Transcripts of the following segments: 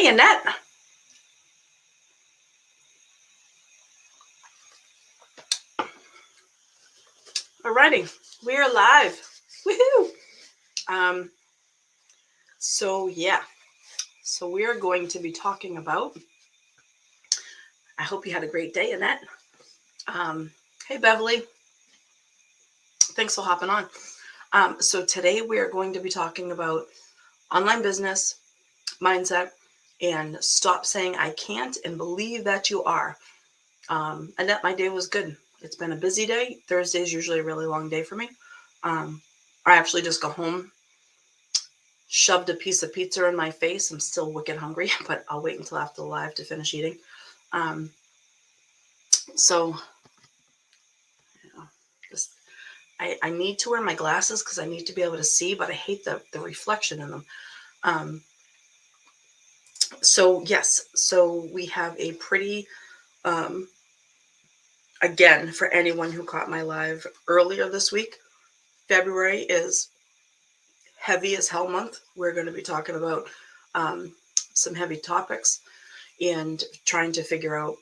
Hey, Annette. Alrighty, we are live. Woohoo! So we are going to be talking about. I hope you had a great day, Annette. Hey, Beverly. Thanks for hopping on. So today we are going to be talking about online business mindset and stop saying I can't and believe that you are. Annette, my day was good. It's been a busy day. Thursday is usually a really long day for me. I actually just got home, shoved a piece of pizza in my face. I'm still wicked hungry, but I'll wait until after the live to finish eating. So just, I need to wear my glasses because I need to be able to see, but I hate the reflection in them. So we have a pretty, again, for anyone who caught my live earlier this week, February is heavy as hell month. We're going to be talking about some heavy topics and trying to figure out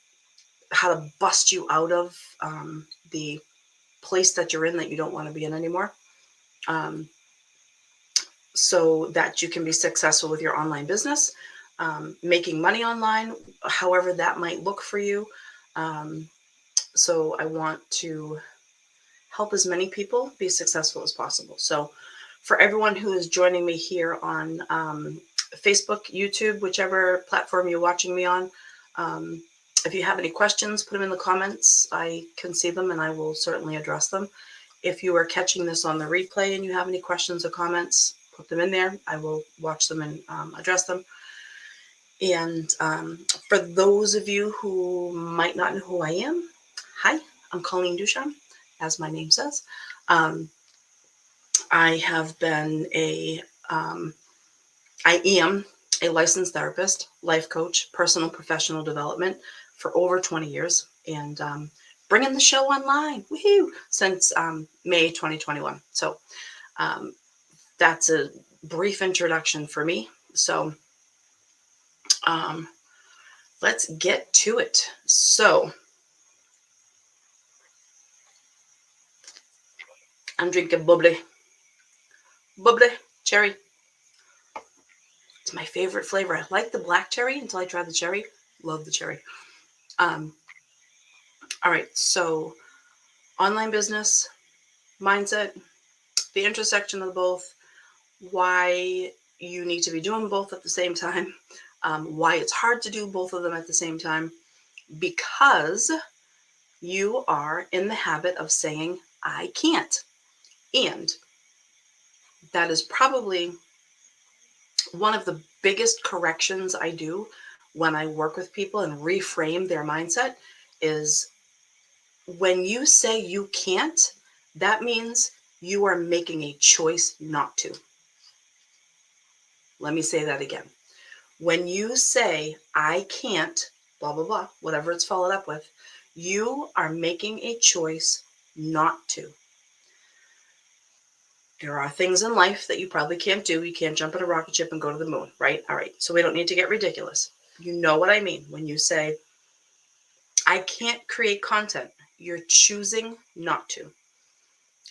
how to bust you out of the place that you're in that you don't want to be in anymore, so that you can be successful with your online business, making money online, however that might look for you. So I want to help as many people be successful as possible. So for everyone who is joining me here on Facebook, YouTube, whichever platform you're watching me on, if you have any questions, put them in the comments. I can see them and I will certainly address them. If you are catching this on the replay and you have any questions or comments, put them in there. I will watch them and address them. And for those of you who might not know who I am, hi, I'm Colleen Duchamp, as my name says. I have been I am a licensed therapist, life coach, personal professional development for over 20 years, and bringing the show online, woohoo, since May 2021. So that's a brief introduction for me. So let's get to it. So I'm drinking bubbly cherry. It's my favorite flavor. I like the black cherry until I tried the cherry. Love the cherry. All right, so online business, mindset, the intersection of both, why you need to be doing both at the same time, why it's hard to do both of them at the same time, because you are in the habit of saying, I can't. And that is probably one of the biggest corrections I do when I work with people and reframe their mindset is when you say you can't, that means you are making a choice not to. Let me say that again. When you say, I can't, blah, blah, blah, whatever it's followed up with, you are making a choice not to. There are things in life that you probably can't do. You can't jump in a rocket ship and go to the moon, right? All right. So we don't need to get ridiculous. You know what I mean when you say, I can't create content. You're choosing not to.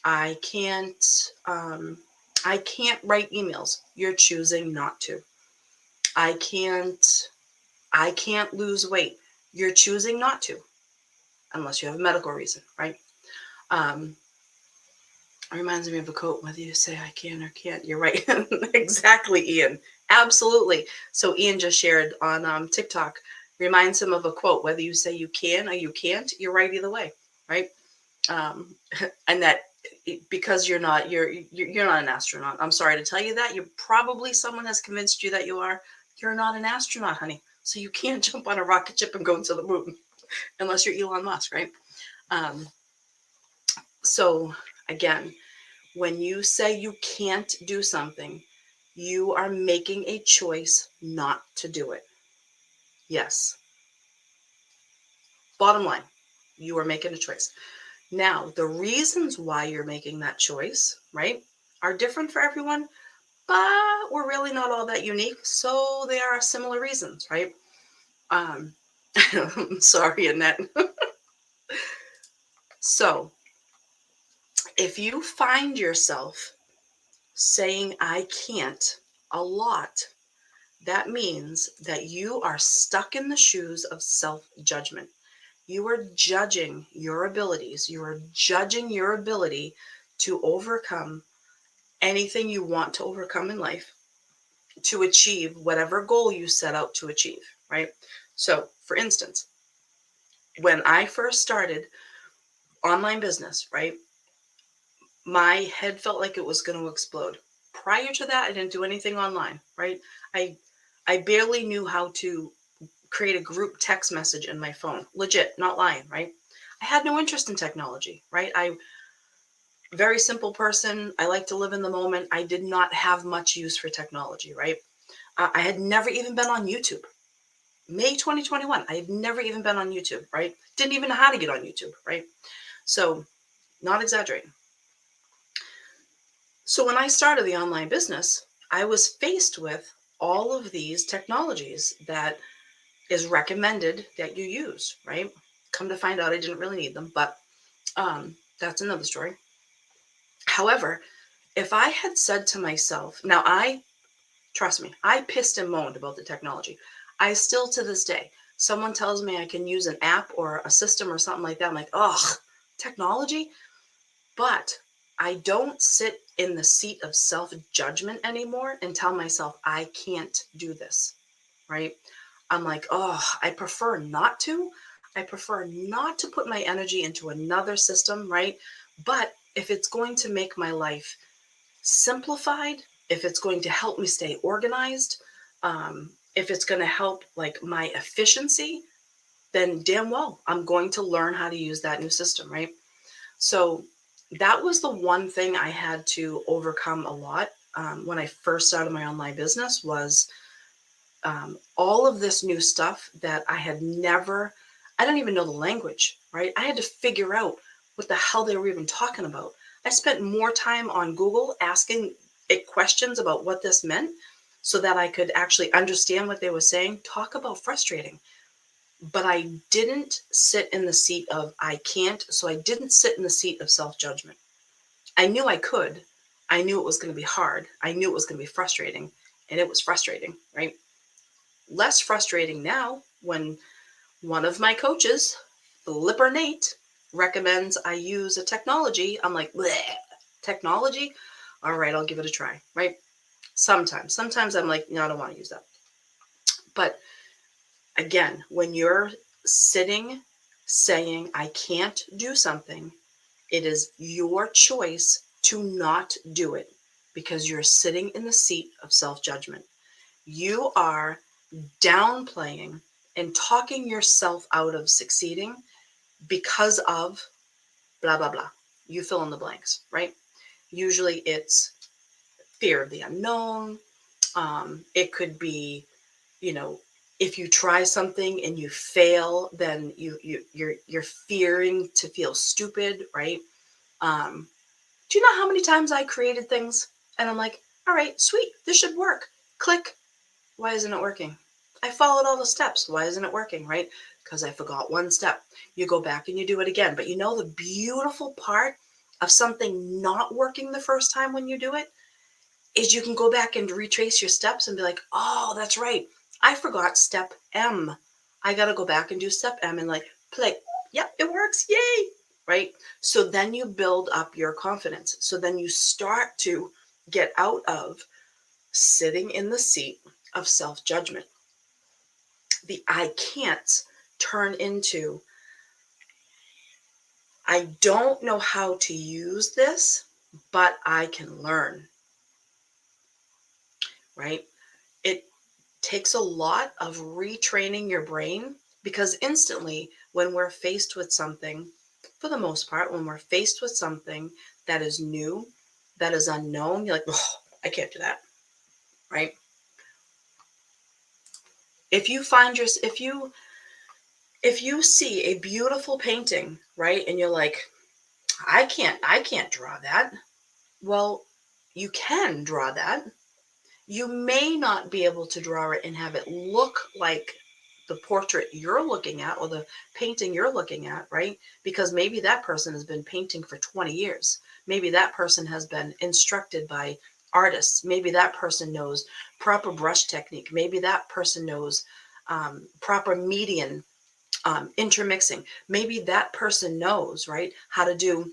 I can't write emails. You're choosing not to. I can't lose weight. You're choosing not to, unless you have a medical reason, right? It reminds me of a quote, whether you say I can or can't. You're right. Exactly, Ian. Absolutely. So Ian just shared on TikTok, reminds him of a quote, whether you say you can or you can't, you're right either way, right? And that because you're not an astronaut. I'm sorry to tell you that. You're probably, someone has convinced you that you are. You're not an astronaut, honey. So you can't jump on a rocket ship and go to the moon unless you're Elon Musk, right? So again, when you say you can't do something, you are making a choice not to do it. Yes. Bottom line, you are making a choice. Now, the reasons why you're making that choice, right, are different for everyone, but we're really not all that unique. So they are similar reasons, right? Um, sorry, Annette. So if you find yourself saying I can't a lot, that means that you are stuck in the shoes of self judgment. You are judging your abilities. You are judging your ability to overcome anything you want to overcome in life, to achieve whatever goal you set out to achieve, right? So, for instance, when I first started online business, right, my head felt like it was going to explode. Prior to that, I didn't do anything online, right? I I barely knew how to create a group text message in my phone. Legit, not lying, right? I had no interest in technology, right? I very simple person. I like to live in the moment. I did not have much use for technology, right? I had never even been on YouTube. May 2021, I had never even been on YouTube, right? Didn't even know how to get on YouTube, right? So, not exaggerating. So, when I started the online business, I was faced with all of these technologies that is recommended that you use, right? Come to find out, I didn't really need them, but that's another story. However, if I had said to myself, now trust me, I pissed and moaned about the technology. I still to this day, someone tells me I can use an app or a system or something like that. I'm like, oh, technology. But I don't sit in the seat of self judgment anymore and tell myself I can't do this, right? I'm like, oh, I prefer not to. I prefer not to put my energy into another system, right? But if it's going to make my life simplified, if it's going to help me stay organized, if it's going to help like my efficiency, then damn well, I'm going to learn how to use that new system, right? So that was the one thing I had to overcome a lot when I first started my online business was all of this new stuff that I had never, I didn't even know the language, right? I had to figure out what the hell they were even talking about. I spent more time on Google asking it questions about what this meant so that I could actually understand what they were saying. Talk about frustrating. But I didn't sit in the seat of I can't. So I didn't sit in the seat of self judgment. I knew I could. I knew it was going to be hard. I knew it was going to be frustrating. And it was frustrating, right? Less frustrating now when one of my coaches, Flipper Nate, recommends I use a technology. I'm like, bleh, technology? All right, I'll give it a try, right? Sometimes I'm like, no, I don't want to use that. But again, when you're sitting saying, I can't do something, it is your choice to not do it because you're sitting in the seat of self judgment. You are downplaying and talking yourself out of succeeding because of blah, blah, blah. You fill in the blanks, right? Usually it's fear of the unknown. It could be, you know, if you try something and you fail, then you're fearing to feel stupid, right? Um, do you know how many times I created things and I'm like, all right, sweet, this should work. Click. Why isn't it working? I followed all the steps. Why isn't it working, right? Because I forgot one step. You go back and you do it again. But you know the beautiful part of something not working the first time when you do it is you can go back and retrace your steps and be like, oh, that's right. I forgot step M. I got to go back and do step M and like play. Yep, it works. Yay. Right. So then you build up your confidence. So then you start to get out of sitting in the seat of self judgment. The I can't turn into I don't know how to use this, but I can learn, right? It takes a lot of retraining your brain because instantly, when we're faced with something, for the most part, when we're faced with something that is new, that is unknown, you're like, oh, I can't do that, right? If you find your, if you see a beautiful painting, right, and you're like, I can't draw that. Well, you can draw that. You may not be able to draw it and have it look like the portrait you're looking at or the painting you're looking at, right? Because maybe that person has been painting for 20 years. Maybe that person has been instructed by artists. Maybe that person knows proper brush technique. Maybe that person knows proper median intermixing. Maybe that person knows, right, how to do,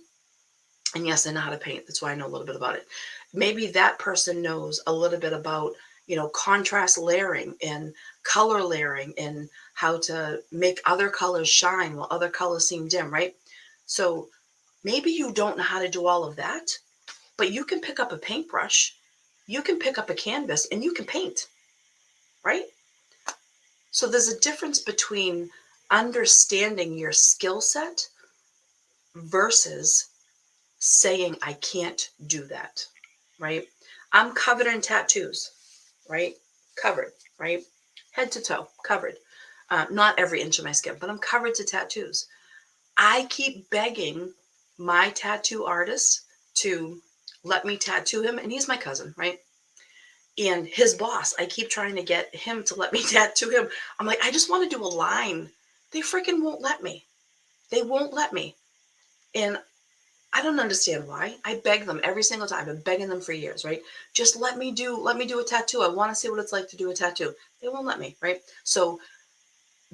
and yes, I know how to paint. That's why I know a little bit about it. Maybe that person knows a little bit about, contrast layering and color layering and how to make other colors shine while other colors seem dim, right? So maybe you don't know how to do all of that, but you can pick up a paintbrush, you can pick up a canvas, and you can paint, right? So there's a difference between understanding your skill set versus saying, I can't do that, right? I'm covered in tattoos, right? Covered, right? Head to toe, covered. Not every inch of my skin, but I'm covered to tattoos. I keep begging my tattoo artist to let me tattoo him, and he's my cousin, right? And his boss, I keep trying to get him to let me tattoo him. I'm like, I just want to do a line. They freaking won't let me. They won't let me. And I don't understand why. I beg them every single time. I've been begging them for years, right? Just let me do a tattoo. I want to see what it's like to do a tattoo. They won't let me, right? So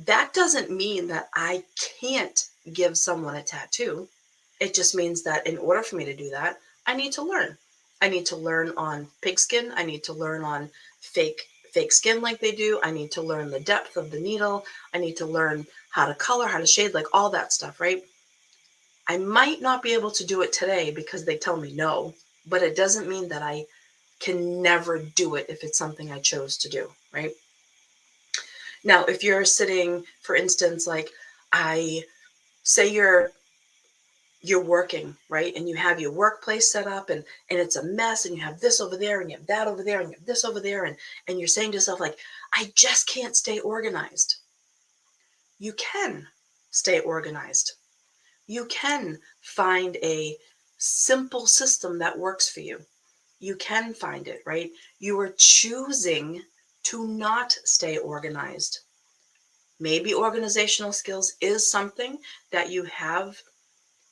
that doesn't mean that I can't give someone a tattoo. It just means that in order for me to do that, I need to learn. I need to learn on pigskin. I need to learn on fake skin like they do. I need to learn the depth of the needle. I need to learn how to color, how to shade, like all that stuff, right? I might not be able to do it today because they tell me no, but it doesn't mean that I can never do it if it's something I chose to do, right? Now, if you're sitting, for instance, like I say you're working, right? And you have your workplace set up and it's a mess and you have this over there and you have that over there and you have this over there and you're saying to yourself like, I just can't stay organized. You can stay organized. You can find a simple system that works for you. You can find it, right? You are choosing to not stay organized. Maybe organizational skills is something that you have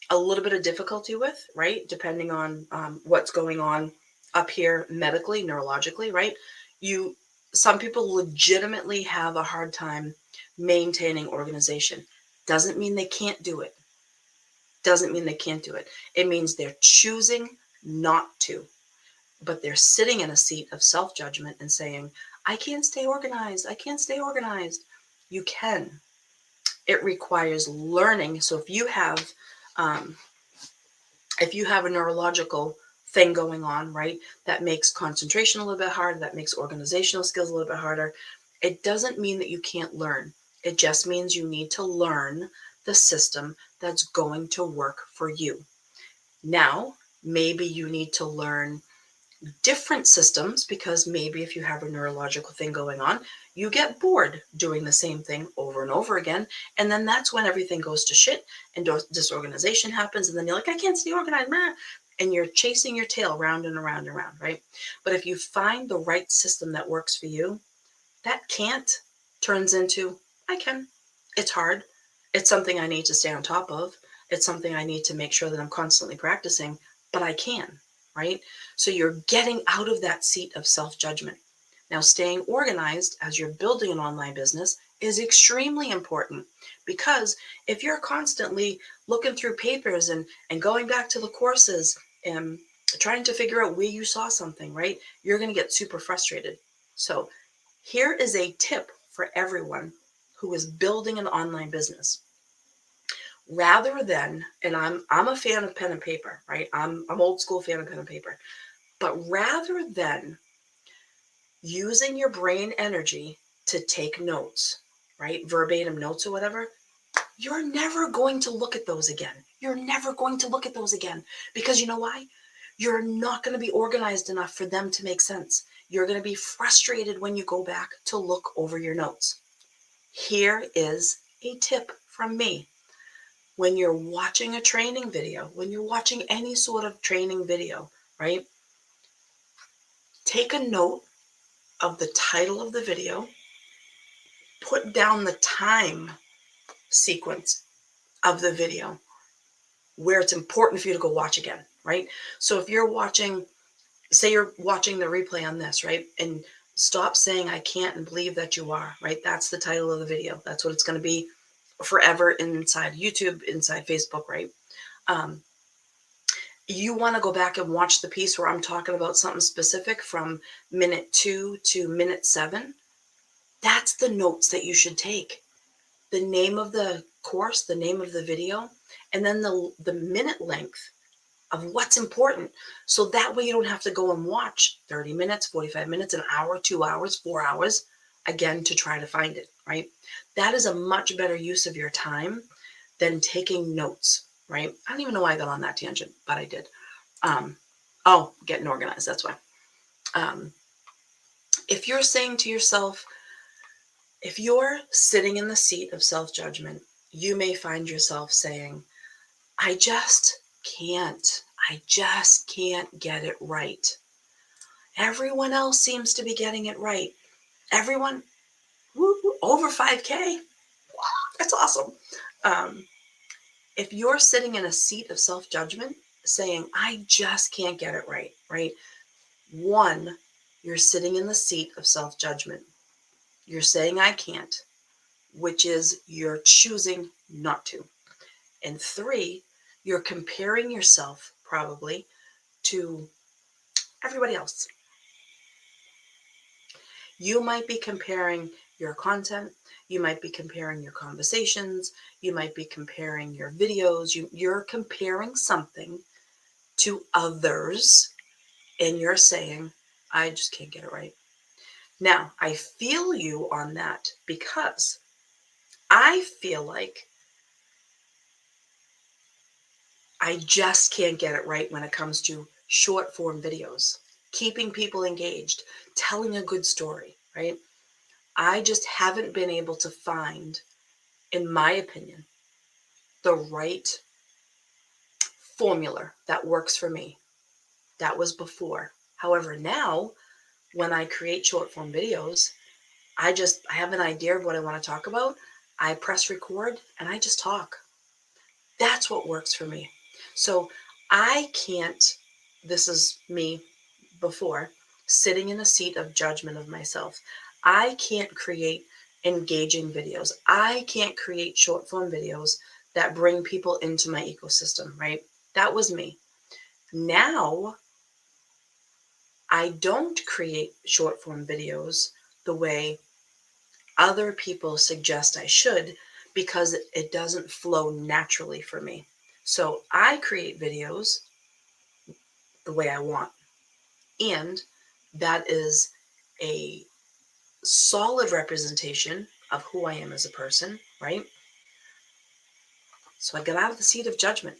a little bit of difficulty with, right? Depending on what's going on up here medically, neurologically, right? You, some people legitimately have a hard time maintaining organization. Doesn't mean they can't do it. Doesn't mean they can't do it. It means they're choosing not to, but they're sitting in a seat of self-judgment and saying, I can't stay organized. I can't stay organized. You can. It requires learning. So um, if you have a neurological thing going on, right, that makes concentration a little bit harder, that makes organizational skills a little bit harder, it doesn't mean that you can't learn. It just means you need to learn the system that's going to work for you. Now, maybe you need to learn different systems because maybe if you have a neurological thing going on, you get bored doing the same thing over and over again. And then that's when everything goes to shit and disorganization happens. And then you're like, I can't stay organized, man. And you're chasing your tail round and around and around, right? But if you find the right system that works for you, that can't turns into I can. It's hard. It's something I need to stay on top of. It's something I need to make sure that I'm constantly practicing, but I can, right? So you're getting out of that seat of self-judgment. Now, staying organized as you're building an online business is extremely important because if you're constantly looking through papers and going back to the courses and trying to figure out where you saw something, right, you're going to get super frustrated. So here is a tip for everyone who is building an online business. Rather than, and I'm a fan of pen and paper, right? I'm old school fan of pen and paper. But rather than using your brain energy to take notes, right? Verbatim notes or whatever, you're never going to look at those again. You're never going to look at those again because you know why? You're not going to be organized enough for them to make sense. You're going to be frustrated when you go back to look over your notes. Here is a tip from me. When you're watching a training video, when you're watching any sort of training video, right? Take a note of the title of the video, put down the time sequence of the video where it's important for you to go watch again, right? So if you're watching, say you're watching the replay on this, right? And stop saying I can't and believe that you are, right? That's the title of the video. That's what it's going to be forever inside YouTube, inside Facebook, right? You want to go back and watch the piece where I'm talking about something specific from minute 2 to minute 7. That's the notes that you should take. The name of the course, the name of the video, and then the minute length of what's important. So that way you don't have to go and watch 30 minutes, 45 minutes, an hour, 2 hours, 4 hours again to try to find it, right? That is a much better use of your time than taking notes, right? I don't even know why I got on that tangent, but I did. Getting organized, that's why. If you're saying to yourself, if you're sitting in the seat of self-judgment, you may find yourself saying, I just can't get it right. Everyone else seems to be getting it right. Everyone, over 5K. That's awesome. If you're sitting in a seat of self-judgment saying, I just can't get it right, right? One, you're sitting in the seat of self-judgment. You're saying I can't, which is you're choosing not to. And 3, you're comparing yourself probably to everybody else. You might be comparing your content. You might be comparing your conversations. You might be comparing your videos. You're comparing something to others, and you're saying, I just can't get it right. Now, I feel you on that because I feel like I just can't get it right when it comes to short form videos, keeping people engaged, telling a good story, right? I just haven't been able to find, in my opinion, the right formula that works for me. That was before. However, now when I create short form videos, I have an idea of what I want to talk about. I press record and I just talk. That's what works for me. So I can't, this is me before, sitting in a seat of judgment of myself. I can't create engaging videos. I can't create short form videos that bring people into my ecosystem, right? That was me. Now, I don't create short form videos the way other people suggest I should because it doesn't flow naturally for me. So I create videos the way I want. And that is a solid representation of who I am as a person, right? So I get out of the seat of judgment.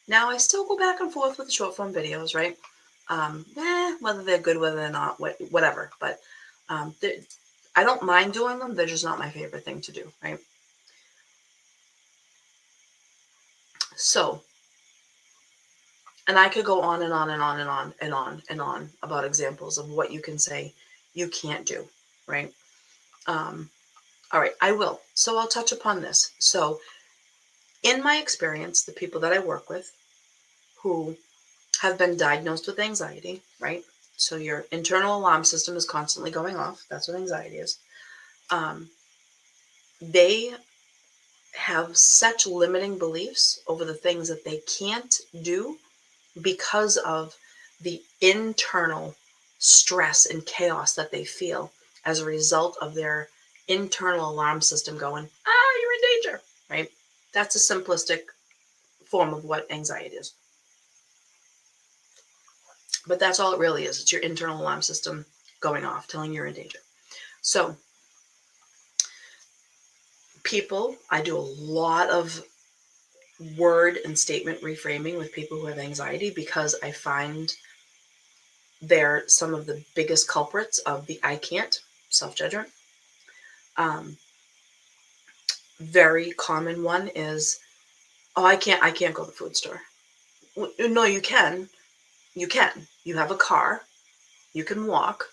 Now I still go back and forth with the short form videos, right? Whether they're good, whether they're not, whatever. But I don't mind doing them. They're just not my favorite thing to do, right? So, and I could go on and on and on and on and on and on about examples of what you can say you can't do, right? All right, I will. So I'll touch upon this. So in my experience, the people that I work with who have been diagnosed with anxiety, right? So your internal alarm system is constantly going off. That's what anxiety is. They have such limiting beliefs over the things that they can't do because of the internal stress and chaos that they feel as a result of their internal alarm system going, you're in danger, right? That's a simplistic form of what anxiety is. But that's all it really is. It's your internal alarm system going off, telling you're in danger. So people, I do a lot of word and statement reframing with people who have anxiety because I find they're some of the biggest culprits of the I can't self-judgment. Very common one is, I can't go to the food store. No, you can. You can. You have a car. You can walk.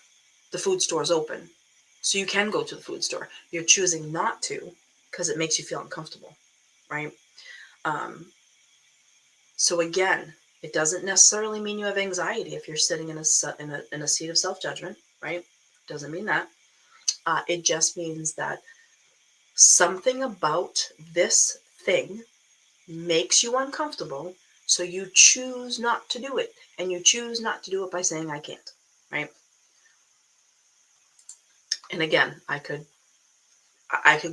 the food store is open. So you can go to the food store. You're choosing not to because it makes you feel uncomfortable, right? Um, so again, it doesn't necessarily mean you have anxiety if you're sitting in a seat of self-judgment, right? Doesn't mean that. It just means that something about this thing makes you uncomfortable, so you choose not to do it. And you choose not to do it by saying, I can't, right? And again, I could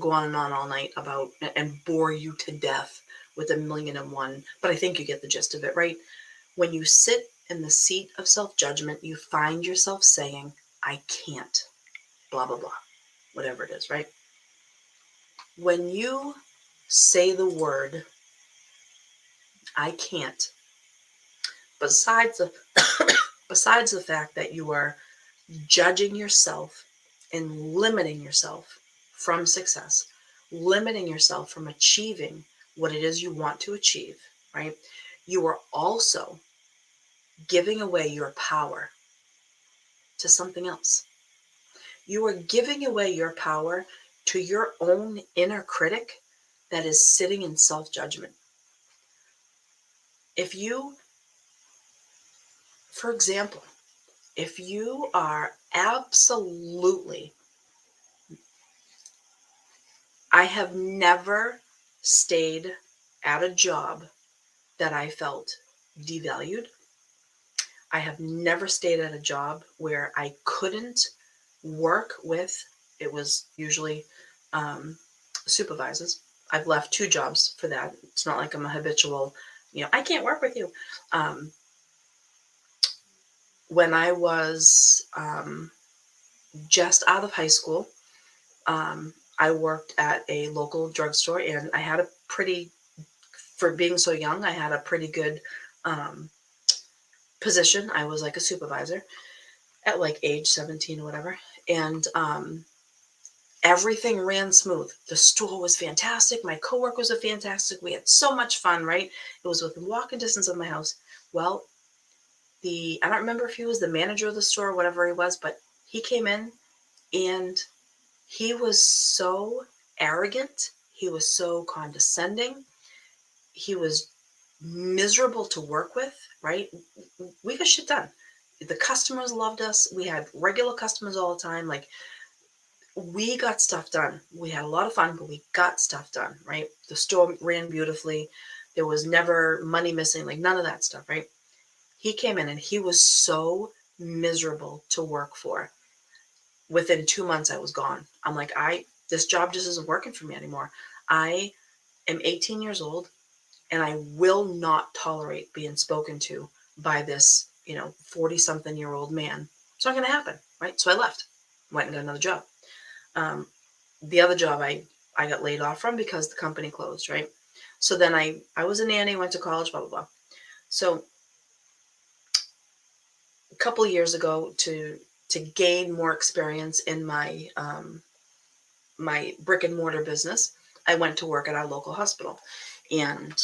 go on and on all night about and bore you to death with 1,000,001, but I think you get the gist of it, right? When you sit in the seat of self-judgment, you find yourself saying, I can't, blah, blah, blah, whatever it is, right? When you say the word, I can't, besides the, besides the fact that you are judging yourself and limiting yourself from success, limiting yourself from achieving what it is you want to achieve, right? You are also giving away your power to something else. You are giving away your power to your own inner critic that is sitting in self-judgment. If you, for example, if you are absolutely, I have never stayed at a job that I felt devalued. I have never stayed at a job where I couldn't work with, it was usually supervisors. I've left 2 jobs for that. It's not like I'm a habitual, I can't work with you. Um, when I was just out of high school, I worked at a local drugstore, and I had a pretty, for being so young, I had a pretty good um, position. I was like a supervisor at like age 17 or whatever. And everything ran smooth. The store was fantastic. My coworkers were fantastic. We had so much fun, right? It was within walking distance of my house. Well, I don't remember if he was the manager of the store or whatever he was, but he came in and he was so arrogant. He was so condescending. He was miserable to work with, right? We got shit done. The customers loved us. We had regular customers all the time. Like, we got stuff done. We had a lot of fun, but we got stuff done, right? The store ran beautifully. There was never money missing, like none of that stuff, right? He came in and he was so miserable to work for. Within 2 months, I was gone. I'm like, this job just isn't working for me anymore. I am 18 years old and I will not tolerate being spoken to by this, 40 something year old man. It's not going to happen, right? So I left, went and got another job. The other job I got laid off from because the company closed, right? So then I was a nanny, went to college, blah, blah, blah. So a couple of years ago, to gain more experience in my brick and mortar business, I went to work at our local hospital, and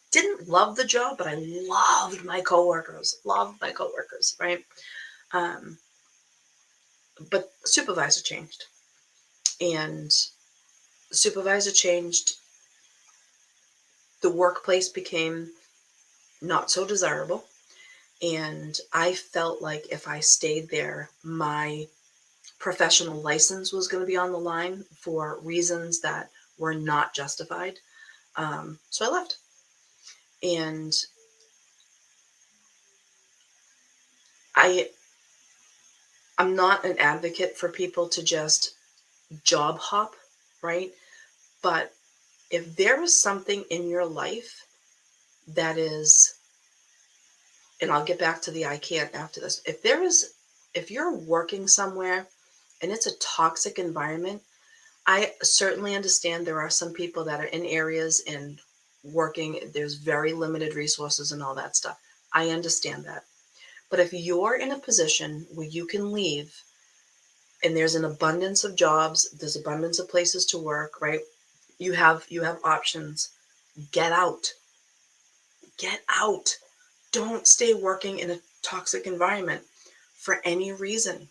didn't love the job, but I loved my coworkers, right? Um, but supervisor changed, and supervisor changed. The workplace became not so desirable, and I felt like if I stayed there, my professional license was going to be on the line for reasons that were not justified. So I left. And I I'm not an advocate for people to just job hop, right? But if there is something in your life that is, and I'll get back to the I can't after this. If you're working somewhere and it's a toxic environment, I certainly understand there are some people that are in areas and working, there's very limited resources and all that stuff. I understand that. But if you're in a position where you can leave and there's an abundance of jobs, there's abundance of places to work, right? You have options. Get out. Get out. Don't stay working in a toxic environment. for any reason.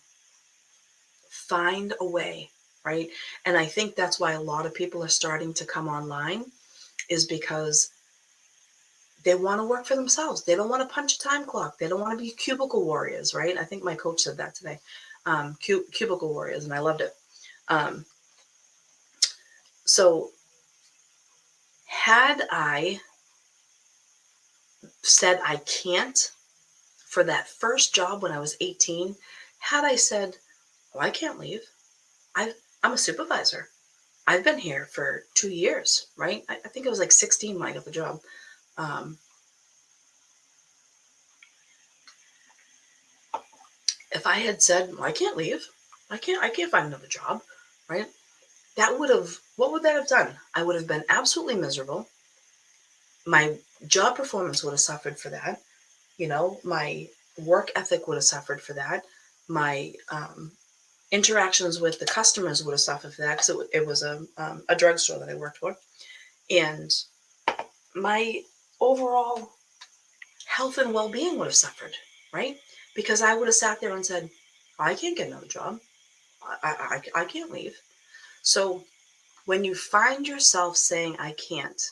Find a way, right? And I think that's why a lot of people are starting to come online, is because they want to work for themselves. They don't want to punch a time clock. They don't want to be cubicle warriors, right? I think my coach said that today. Cubicle warriors, and I loved it. Um, so had I said I can't for that first job when I was 18, had I said, "Oh, I can't leave. I'm a supervisor. I've been here for 2 years," right? I think it was like 16 when I got the job. Um, if I had said, "Well, I can't leave. I can't find another job," right? What would that have done? I would have been absolutely miserable. My job performance would have suffered for that. My work ethic would have suffered for that. My interactions with the customers would have suffered for that, because it was a drugstore that I worked for. And my overall health and well-being would have suffered, right? Because I would have sat there and said, I can't get another job. I can't leave. So when you find yourself saying, I can't,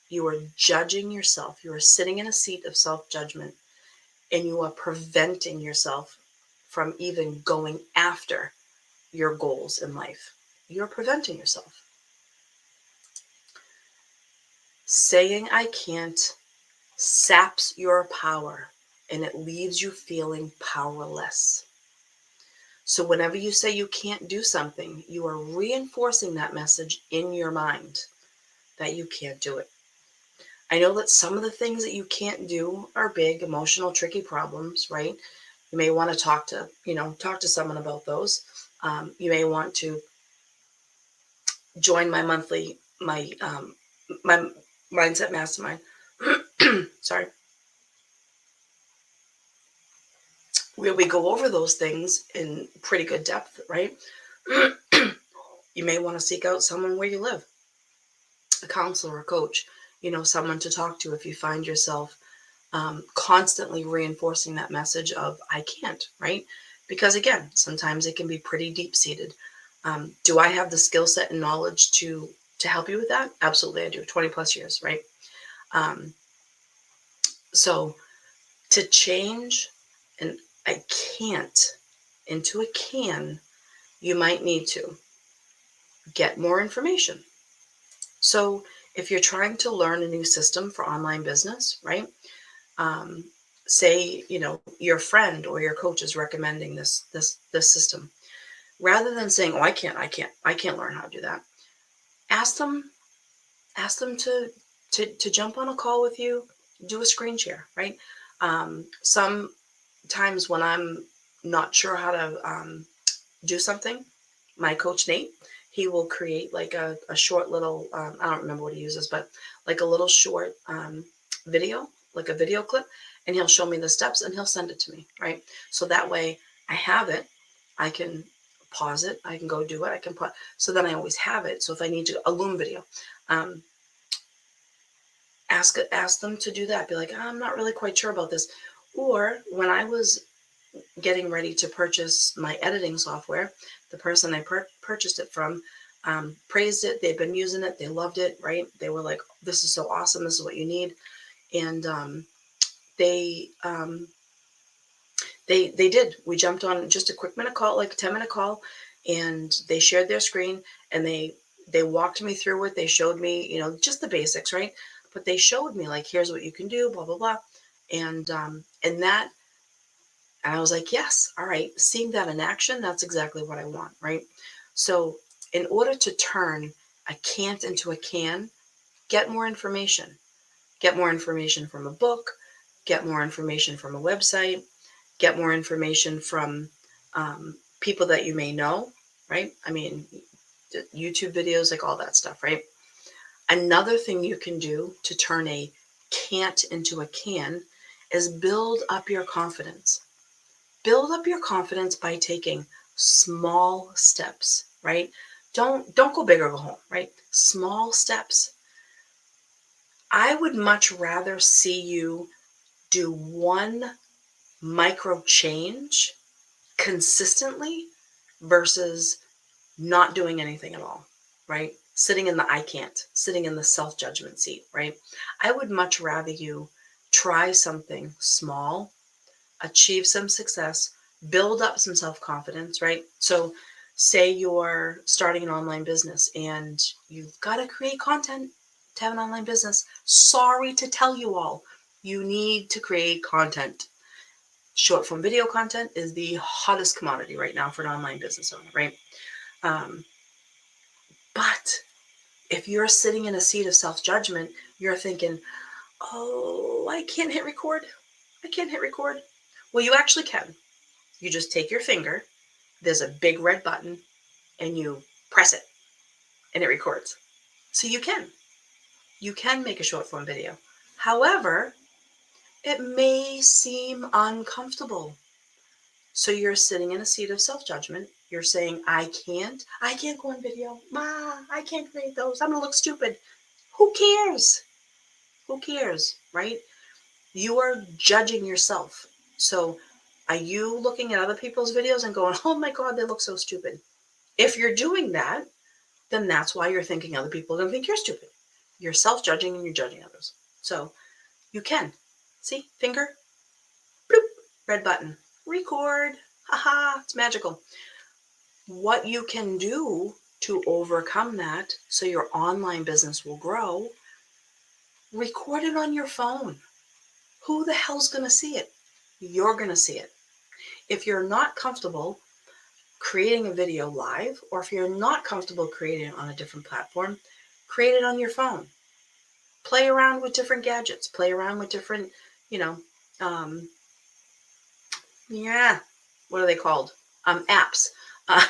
you are judging yourself. You are sitting in a seat of self-judgment, and you are preventing yourself from even going after your goals in life. You're preventing yourself. Saying I can't saps your power, and it leaves you feeling powerless. So whenever you say you can't do something, you are reinforcing that message in your mind that you can't do it. I know that some of the things that you can't do are big, emotional, tricky problems, right? You may want to talk to someone about those. You may want to join my mindset mastermind. Sorry, where we go over those things in pretty good depth, right? You may want to seek out someone where you live, a counselor, a coach, someone to talk to if you find yourself constantly reinforcing that message of I can't, right? Because again, sometimes it can be pretty deep seated. Do I have the skill set and knowledge to help you with that? Absolutely, I do. 20 plus years, right? Um, so to change an I can't into a can, you might need to get more information. So if you're trying to learn a new system for online business, right? Um, say your friend or your coach is recommending this system, rather than saying, "Oh, I can't learn how to do that," ask them to jump on a call with you, do a screen share, right? Sometimes when I'm not sure how to do something, my coach Nate, he will create like a short little, I don't remember what he uses, but like a little short video, like a video clip, and he'll show me the steps and he'll send it to me, right? So that way I have it, I can pause it, I can go do it, I can put, so then I always have it. So if I need to, a Loom video, um, ask them to do that. Be like, I'm not really quite sure about this. Or when I was getting ready to purchase my editing software, the person I purchased it from praised it. They'd been using it. They loved it, right? They were like, this is so awesome. This is what you need. And they they did. We jumped on just a quick minute call, like a 10-minute call, and they shared their screen, and they walked me through it. They showed me, just the basics, right? But they showed me like, here's what you can do, blah blah blah, and I was like, yes, all right. Seeing that in action, that's exactly what I want, right? So in order to turn a can't into a can, get more information. Get more information from a book, get more information from a website, get more information from people that you may know, right? I mean, YouTube videos, like all that stuff, right? Another thing you can do to turn a can't into a can is build up your confidence. Build up your confidence by taking small steps, right? Don't go big or go home, right? Small steps. I would much rather see you do one micro change consistently versus not doing anything at all, right? Sitting in the I can't, sitting in the self-judgment seat, right? I would much rather you try something small, achieve some success, build up some self-confidence, right? So say you're starting an online business and you've got to create content to have an online business. Sorry to tell you all, you need to create content. Short form video content is the hottest commodity right now for an online business owner, right? Um, but if you're sitting in a seat of self-judgment, you're thinking, oh, I can't hit record. I can't hit record. Well, you actually can. You just take your finger, there's a big red button, and you press it, and it records. So you can. You can make a short form video. However, it may seem uncomfortable. So you're sitting in a seat of self-judgment. You're saying, I can't go on video. Ma, I can't create those. I'm going to look stupid. Who cares? Who cares, right? You are judging yourself. So are you looking at other people's videos and going, oh my God, they look so stupid? If you're doing that, then that's why you're thinking other people are going to think you're stupid. You're self-judging and you're judging others. So you can. See, finger, bloop, red button, record. Haha, it's magical. What you can do to overcome that so your online business will grow, record it on your phone. Who the hell's going to see it? You're going to see it. If you're not comfortable creating a video live, or if you're not comfortable creating it on a different platform, create it on your phone. Play around with different gadgets. Play around with different, you know, um, what are they called? Apps. Uh,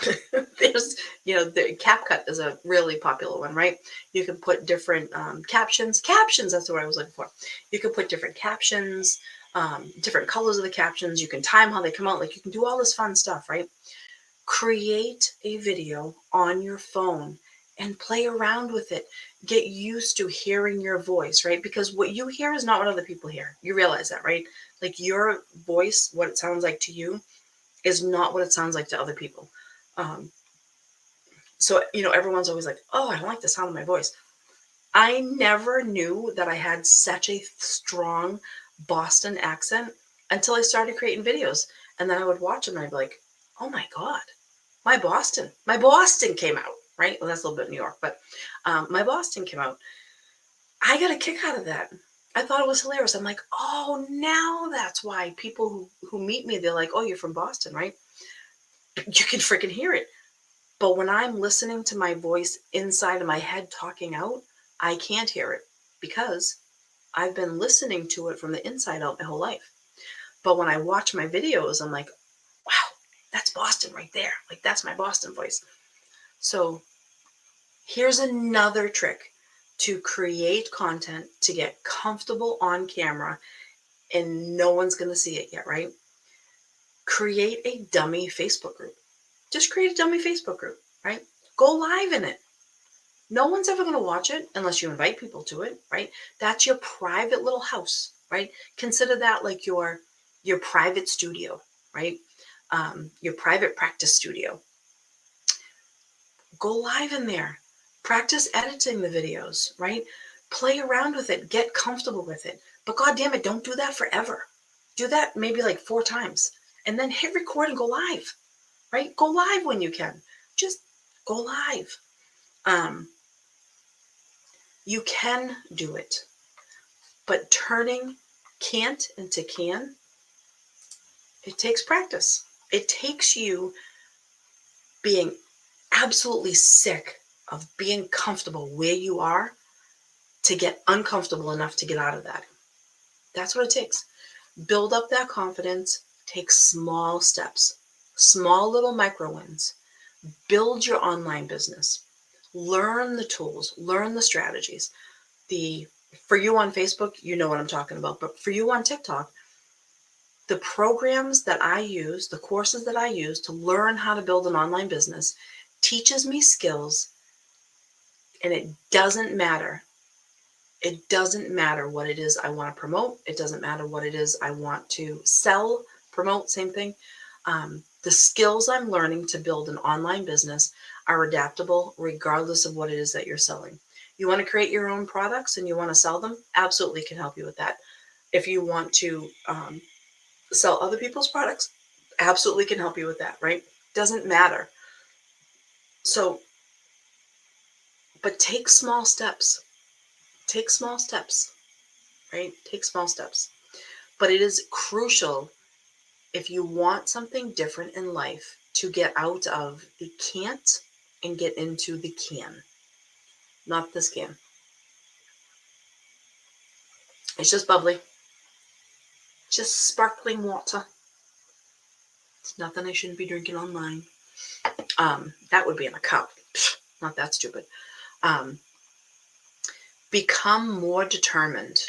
there's, the CapCut is a really popular one, right? You can put different captions. Captions, that's the word I was looking for. You can put different captions, different colors of the captions. You can time how they come out. Like, you can do all this fun stuff, right? Create a video on your phone and play around with it. Get used to hearing your voice, right? Because what you hear is not what other people hear. You realize that, right? Like, your voice, what it sounds like to you, is not what it sounds like to other people. So, everyone's always like, oh, I don't like the sound of my voice. I never knew that I had such a strong Boston accent until I started creating videos. And then I would watch them and I'd be like, oh my God, my Boston came out, right? Well, that's a little bit New York, but my Boston came out. I got a kick out of that. I thought it was hilarious. I'm like, oh, now that's why people who meet me, they're like, oh, you're from Boston, right? You can freaking hear it. But when I'm listening to my voice inside of my head talking out, I can't hear it because I've been listening to it from the inside out my whole life. But when I watch my videos, I'm like, wow, that's Boston right there. Like, that's my Boston voice. So here's another trick to create content to get comfortable on camera and no one's going to see it yet, right? Create a dummy Facebook group. Just create a dummy Facebook group, right? Go live in it. No one's ever going to watch it unless you invite people to it, right? That's your private little house, right? Consider that like your private studio, right? Your private practice studio. Go live in there. Practice editing the videos, right? Play around with it. Get comfortable with it. But God damn it, don't do that forever. Do that maybe like 4 times. And then hit record and go live, right? Go live when you can. Just go live. You can do it. But turning can't into can, it takes practice. It takes you being absolutely sick of being comfortable where you are to get uncomfortable enough to get out of that. That's what it takes. Build up that confidence. Take small steps, small little micro wins. Build your online business. Learn the tools, learn the strategies. For you on Facebook, you know what I'm talking about. But for you on TikTok, the programs that I use, the courses that I use to learn how to build an online business teaches me skills, and it doesn't matter. It doesn't matter what it is I want to promote. It doesn't matter what it is I want to sell, promote, same thing. The skills I'm learning to build an online business are adaptable regardless of what it is that you're selling. You want to create your own products and you want to sell them? Absolutely can help you with that. If you want to sell other people's products, absolutely can help you with that, right? Doesn't matter. So, but take small steps. Take small steps, right? Take small steps. But it is crucial if you want something different in life to get out of the can't and get into the can. Not this can. It's just bubbly. Just sparkling water. It's nothing I shouldn't be drinking online. That would be in a cup. Not that stupid. Um, become more determined,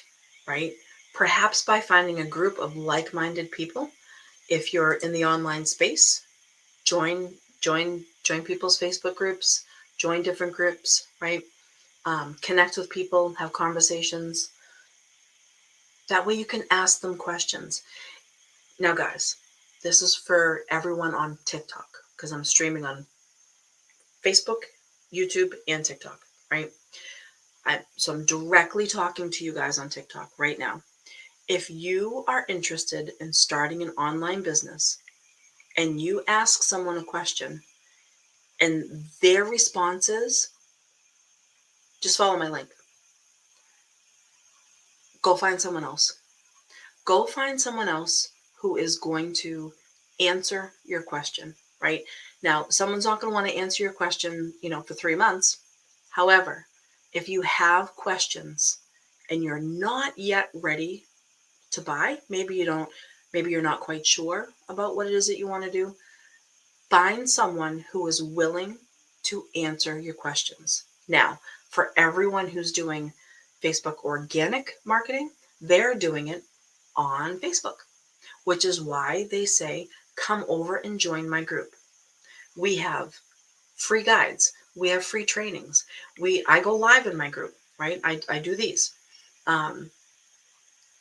right? Perhaps by finding a group of like-minded people. If you're in the online space, join people's Facebook groups, join different groups, right? Connect with people, have conversations. That way you can ask them questions. Now, guys, this is for everyone on TikTok because I'm streaming on Facebook, YouTube, and TikTok, right? So I'm directly talking to you guys on TikTok right now. If you are interested in starting an online business and you ask someone a question and their response is, just follow my link. Go find someone else. Go find someone else who is going to answer your question, right? Now, someone's not going to want to answer your question, for 3 months. However, if you have questions and you're not yet ready to buy, maybe you're not quite sure about what it is that you want to do, find someone who is willing to answer your questions. Now, for everyone who's doing Facebook organic marketing, they're doing it on Facebook, which is why they say, come over and join my group. We have free guides. We have free trainings. I go live in my group, right? I do these.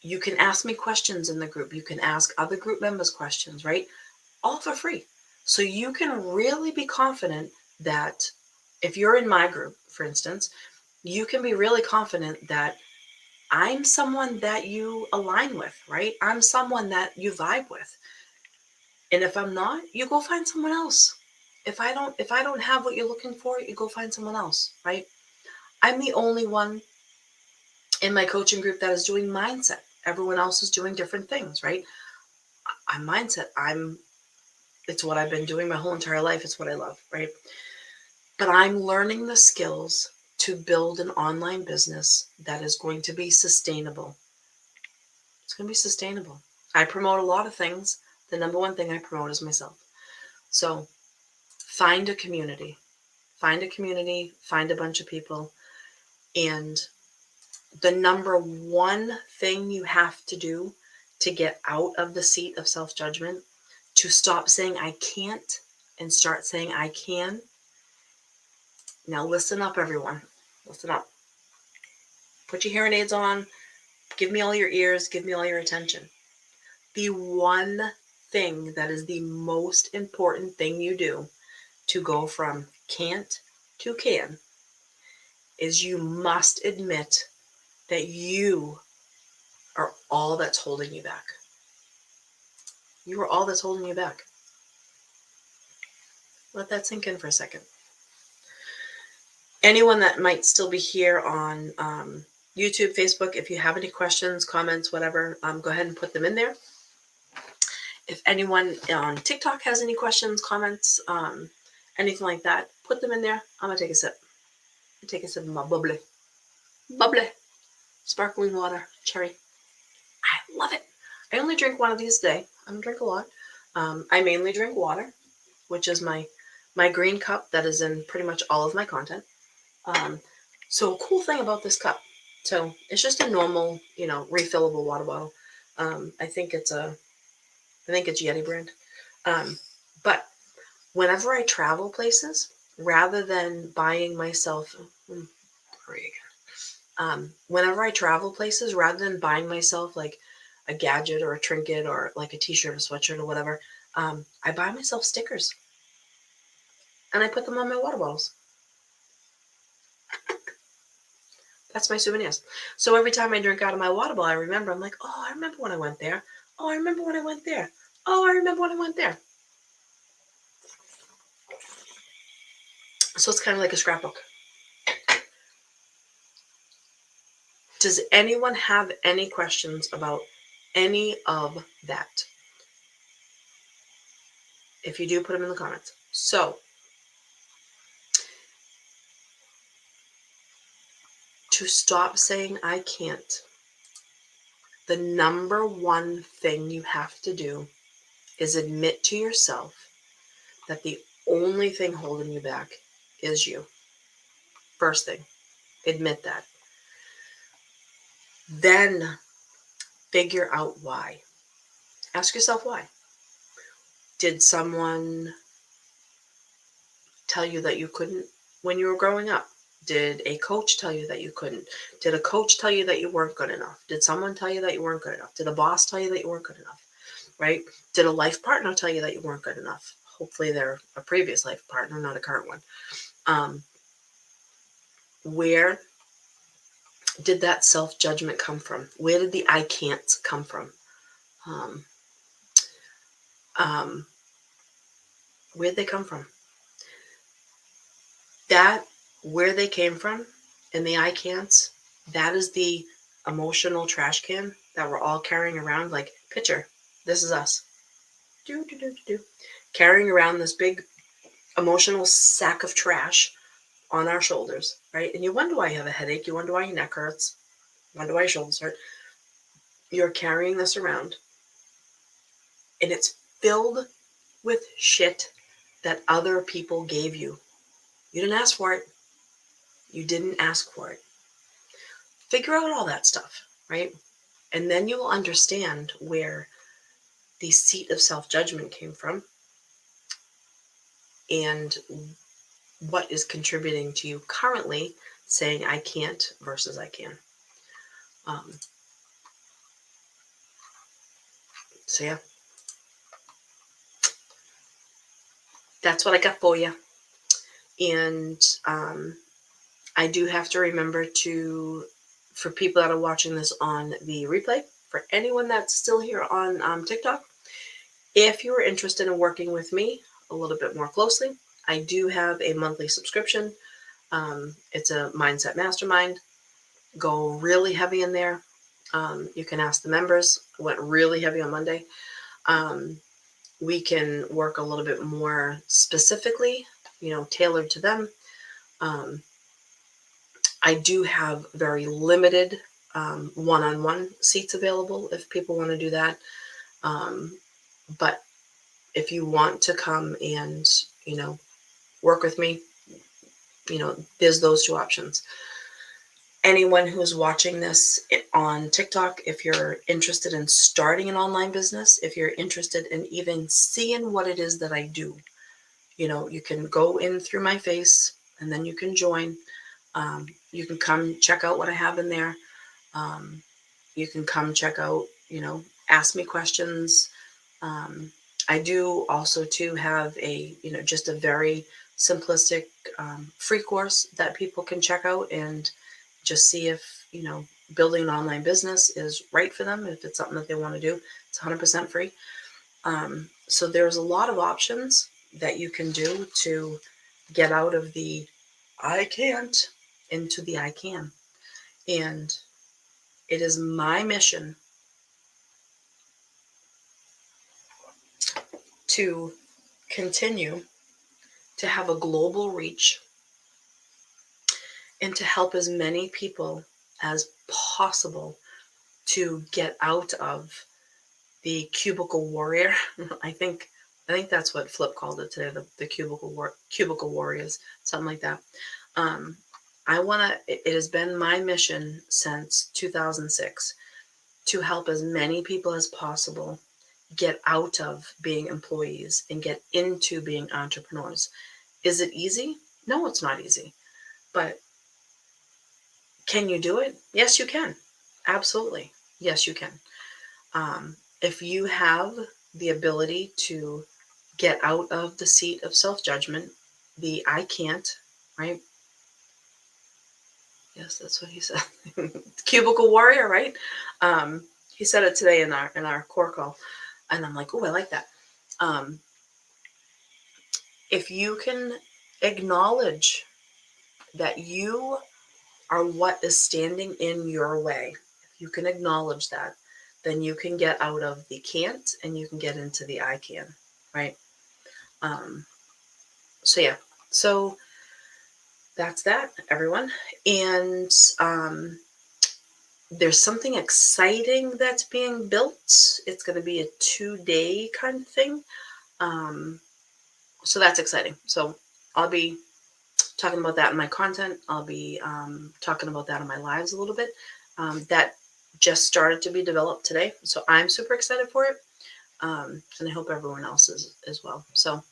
You can ask me questions in the group. You can ask other group members questions, right? All for free. So you can really be confident that if you're in my group, for instance, you can be really confident that I'm someone that you align with, right? I'm someone that you vibe with. And if I'm not, you go find someone else. If I don't have what you're looking for, you go find someone else, right? I'm the only one in my coaching group that is doing mindset. Everyone else is doing different things, right? I'm mindset. It's what I've been doing my whole entire life. It's what I love, right? But I'm learning the skills to build an online business that is going to be sustainable. It's going to be sustainable. I promote a lot of things. The number one thing I promote is myself. So find a community, find a bunch of people. And the number one thing you have to do to get out of the seat of self-judgment, to stop saying I can't and start saying I can. Now listen up, everyone. Listen up. Put your hearing aids on. Give me all your ears. Give me all your attention. The one thing that is the most important thing you do to go from can't to can is you must admit that you are all that's holding you back. You are all that's holding you back. Let that sink in for a second. Anyone that might still be here on YouTube, Facebook, if you have any questions, comments, whatever, go ahead and put them in there. If anyone on TikTok has any questions, comments, anything like that, put them in there. I'm going to take a sip. Take a sip of my bubbly, sparkling water, cherry. I love it. I only drink one of these a day. I don't drink a lot. I mainly drink water, which is my green cup that is in pretty much all of my content. So a cool thing about this cup, so it's just a normal, refillable water bottle. I think it's Yeti brand. But whenever I travel places, rather than buying myself, whenever I travel places, rather than buying myself like a gadget or a trinket or like a t-shirt, a sweatshirt or whatever, I buy myself stickers and I put them on my water bottles. That's my souvenirs. So every time I drink out of my water bottle, I remember, I'm like, oh, I remember when I went there. Oh, I remember when I went there. Oh, I remember when I went there. So it's kind of like a scrapbook. Does anyone have any questions about any of that? If you do, put them in the comments. So, to stop saying I can't, the number one thing you have to do is admit to yourself that the only thing holding you back is you. First thing, admit that. Then figure out why. Ask yourself why. Did someone tell you that you couldn't when you were growing up? Did a coach tell you that you couldn't? Did a coach tell you that you weren't good enough? Did someone tell you that you weren't good enough? Did a boss tell you that you weren't good enough? Right? Did a life partner tell you that you weren't good enough? Hopefully they're a previous life partner, not a current one. Where did that self-judgment come from? Where did the I can'ts come from? Where'd they come from? That, where they came from, and the I can'ts, that is the emotional trash can that we're all carrying around. Like, picture, this is us. Carrying around this big emotional sack of trash on our shoulders, right? And you wonder why you have a headache. You wonder why your neck hurts. You wonder why your shoulders hurt. You're carrying this around, and it's filled with shit that other people gave you. You didn't ask for it. You didn't ask for it. Figure out all that stuff, right? And then you will understand where the seat of self-judgment came from and what is contributing to you currently saying I can't versus I can. So yeah, that's what I got for you. And I do have to remember to, for people that are watching this on the replay, for anyone that's still here on TikTok, if you are interested in working with me a little bit more closely, I do have a monthly subscription. It's a mindset mastermind. Go really heavy in there. You can ask the members. Went really heavy on Monday. We can work a little bit more specifically, tailored to them. I do have very limited one-on-one seats available if people want to do that. But if you want to come and, work with me, there's those two options. Anyone who's watching this on TikTok, if you're interested in starting an online business, if you're interested in even seeing what it is that I do, you can go in through my face and then you can join. You can come check out what I have in there. You can come check out, ask me questions. I do also too have a, just a very simplistic free course that people can check out and just see if, building an online business is right for them. If it's something that they want to do, it's 100% free. So there's a lot of options that you can do to get out of the I can't into the I can. And it is my mission to continue to have a global reach and to help as many people as possible to get out of the cubicle warrior. I think that's what Flip called it today, the cubicle warriors, something like that. It has been my mission since 2006 to help as many people as possible get out of being employees and get into being entrepreneurs. Is it easy? No, it's not easy. But can you do it? Yes, you can. Absolutely. Yes, you can. If you have the ability to get out of the seat of self-judgment, the I can't, right? Yes, that's what he said. Cubicle warrior, right? He said it today in our core call, and I'm like, oh, I like that. If you can acknowledge that you are what is standing in your way, if you can acknowledge that, then you can get out of the can't and you can get into the I can, right? So yeah, so that's that, everyone. And there's something exciting that's being built. It's going to be a 2-day kind of thing. So that's exciting. So I'll be talking about that in my content. I'll be talking about that in my lives a little bit. That just started to be developed today. So I'm super excited for it. And I hope everyone else is as well. So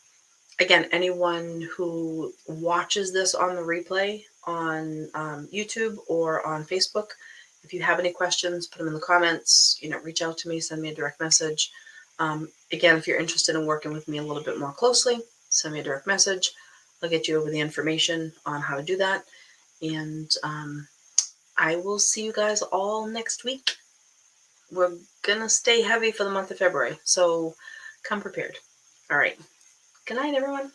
again, anyone who watches this on the replay on YouTube or on Facebook, if you have any questions, put them in the comments, reach out to me, send me a direct message. Again, if you're interested in working with me a little bit more closely, send me a direct message. I'll get you over the information on how to do that. And I will see you guys all next week. We're going to stay heavy for the month of February, so come prepared. All right. Good night, everyone.